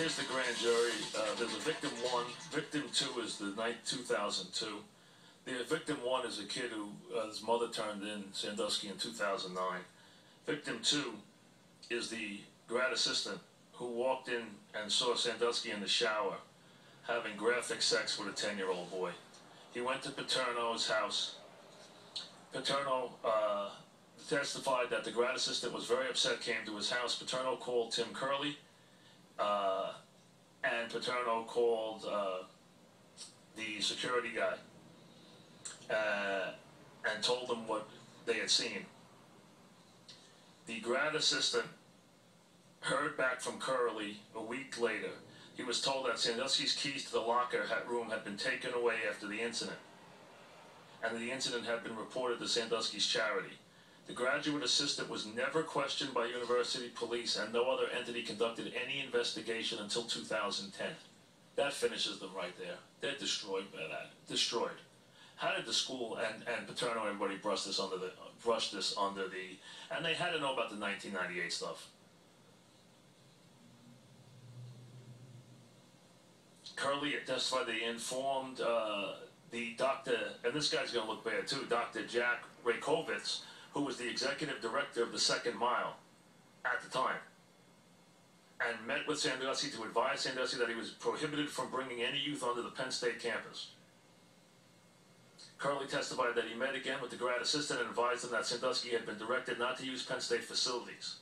here's the grand jury. There's a victim 1. Victim 2 is the night 2002. The victim 1 is a kid who his mother turned in Sandusky in 2009. Victim 2 is the grad assistant who walked in and saw Sandusky in the shower having graphic sex with a 10-year-old boy. He went to Paterno's house. Paterno testified that the grad assistant was very upset, came to his house. Paterno called Tim Curley, and Paterno called the security guy and told them what they had seen. The grad assistant heard back from Curley a week later. He was told that Sandusky's keys to the locker room had been taken away after the incident, and the incident had been reported to Sandusky's charity. The graduate assistant was never questioned by university police, and no other entity conducted any investigation until 2010. That finishes them right there. They're destroyed by that. Destroyed. How did the school and Paterno and everybody brush this under the, and they had to know about the 1998 stuff. Curley testified that he informed the doctor, and this guy's going to look bad too, Dr. Jack Rakovitz, who was the executive director of the Second Mile at the time, and met with Sandusky to advise Sandusky that he was prohibited from bringing any youth onto the Penn State campus. Curley testified that he met again with the grad assistant and advised him that Sandusky had been directed not to use Penn State facilities.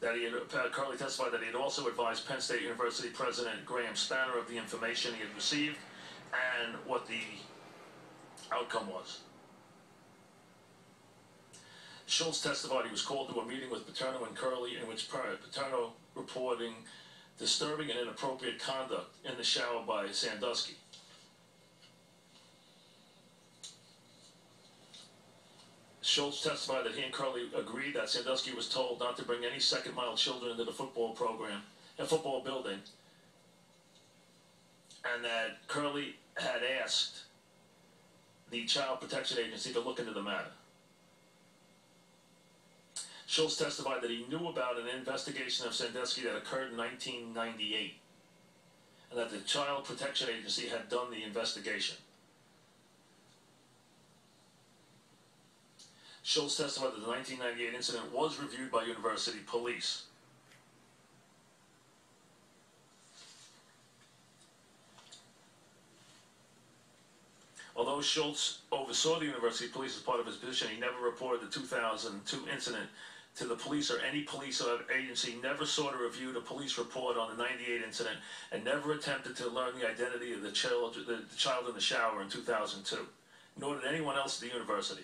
Curley testified that he had also advised Penn State University President Graham Spanner of the information he had received and what the outcome was. Schultz testified he was called to a meeting with Paterno and Curley in which Paterno reporting disturbing and inappropriate conduct in the shower by Sandusky. Schultz testified that he and Curley agreed that Sandusky was told not to bring any Second Mile children into the football building, and that Curley had asked the Child Protection Agency to look into the matter. Schultz testified that he knew about an investigation of Sandusky that occurred in 1998, and that the Child Protection Agency had done the investigation. Schultz testified that the 1998 incident was reviewed by university police. Although Schultz oversaw the university police as part of his position, he never reported the 2002 incident to the police or any police agency, never sought to review the police report on the 98 incident, and never attempted to learn the identity of the child in the shower in 2002, nor did anyone else at the university.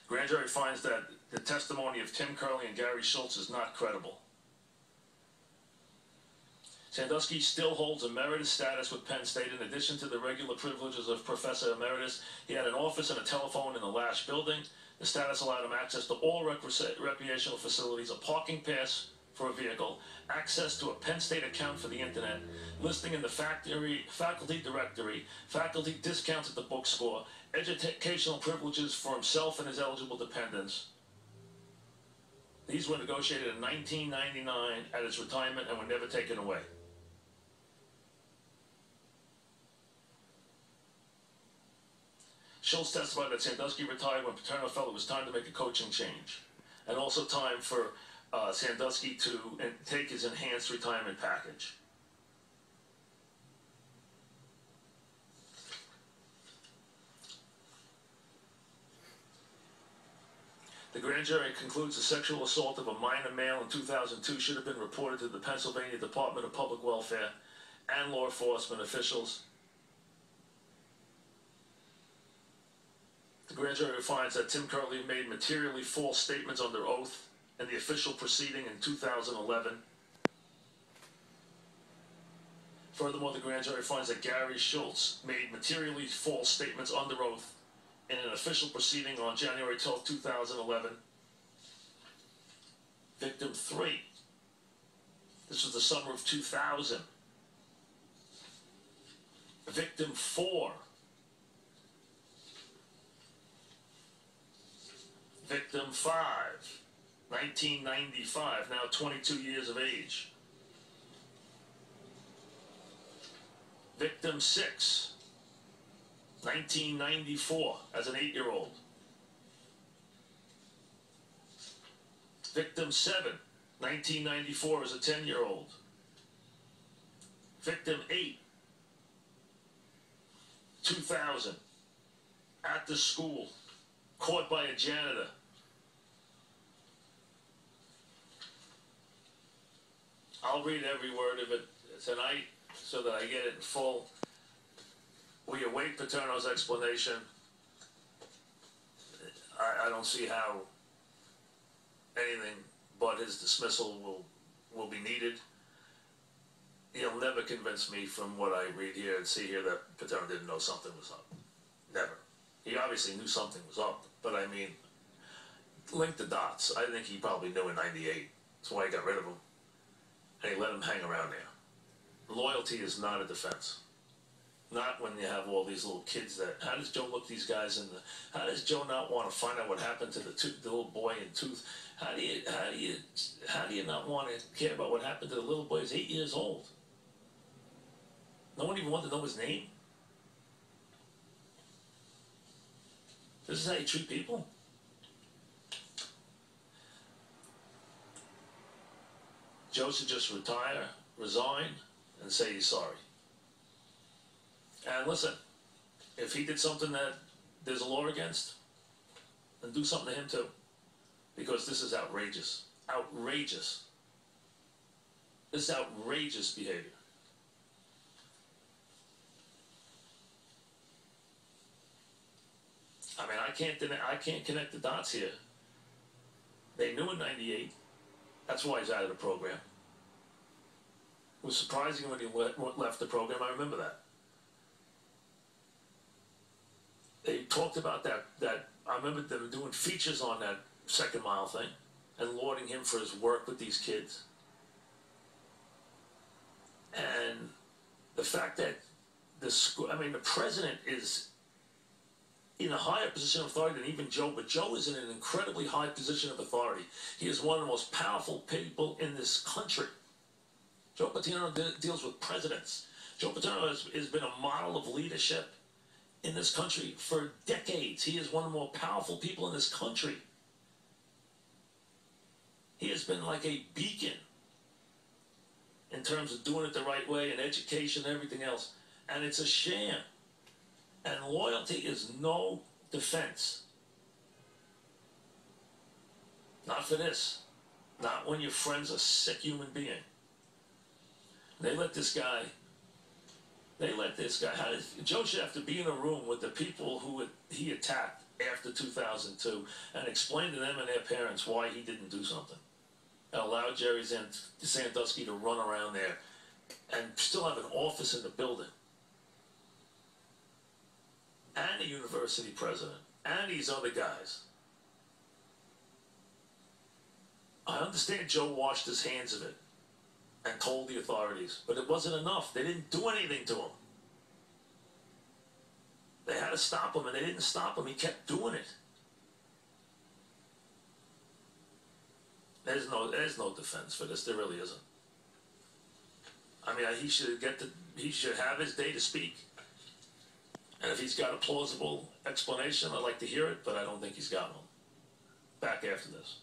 Grand jury finds that the testimony of Tim Curley and Gary Schultz is not credible. Sandusky still holds emeritus status with Penn State. In addition to the regular privileges of Professor Emeritus, he had an office and a telephone in the Lash building. The status allowed him access to all recreational facilities, a parking pass for a vehicle, access to a Penn State account for the internet, listing in the faculty directory, faculty discounts at the bookstore, educational privileges for himself and his eligible dependents. These were negotiated in 1999 at his retirement and were never taken away. Schultz testified that Sandusky retired when Paterno felt it was time to make a coaching change, and also time for Sandusky to take his enhanced retirement package. The grand jury concludes the sexual assault of a minor male in 2002 should have been reported to the Pennsylvania Department of Public Welfare and law enforcement officials. The grand jury finds that Tim Curley made materially false statements under oath in the official proceeding in 2011. Furthermore, the grand jury finds that Gary Schultz made materially false statements under oath in an official proceeding on January 12, 2011. Victim 3. This was the summer of 2000. Victim 4. Victim 5, 1995, now 22 years of age. Victim 6, 1994, as an 8-year-old. Victim 7, 1994, as a 10-year-old. Victim 8, 2000, at the school, caught by a janitor. I'll read every word of it tonight so that I get it in full. We await Paterno's explanation. I don't see how anything but his dismissal will be needed. He'll never convince me from what I read here and see here that Paterno didn't know something was up. Never. He obviously knew something was up, but I mean, link the dots. I think he probably knew in '98. That's why he got rid of him. And he let him hang around there. Loyalty is not a defense. Not when you have all these little kids that, how does Joe look these guys in the, how does Joe not want to find out what happened to the little boy in Tooth? How do you not want to care about what happened to the little boy who's 8 years old? No one even wanted to know his name. This is how you treat people? Joe should just retire, resign, and say he's sorry. And listen, if he did something that there's a law against, then do something to him too. Because this is outrageous. Outrageous. This is outrageous behavior. I mean, I can't connect the dots here. They knew in '98. That's why he's out of the program. It was surprising when he left the program. I remember that. They talked about that I remember them doing features on that second mile thing and lauding him for his work with these kids. And the fact that the president is in a higher position of authority than even Joe, but Joe is in an incredibly high position of authority. He is one of the most powerful people in this country. Joe Paterno deals with presidents. Joe Paterno has been a model of leadership in this country for decades. He is one of the more powerful people in this country. He has been like a beacon in terms of doing it the right way and education and everything else. And it's a sham. And loyalty is no defense. Not for this. Not when your friend's a sick human being. They let this guy, Joe should have to be in a room with the people who he attacked after 2002 and explain to them and their parents why he didn't do something. And allow Jerry Sandusky to run around there and still have an office in the building. And the university president, and these other guys. I understand Joe washed his hands of it and told the authorities, but it wasn't enough. They didn't do anything to him. They had to stop him, and they didn't stop him. He kept doing it. There's no defense for this. There really isn't. I mean, he should have his day to speak. And if he's got a plausible explanation, I'd like to hear it, but I don't think he's got one. Back after this.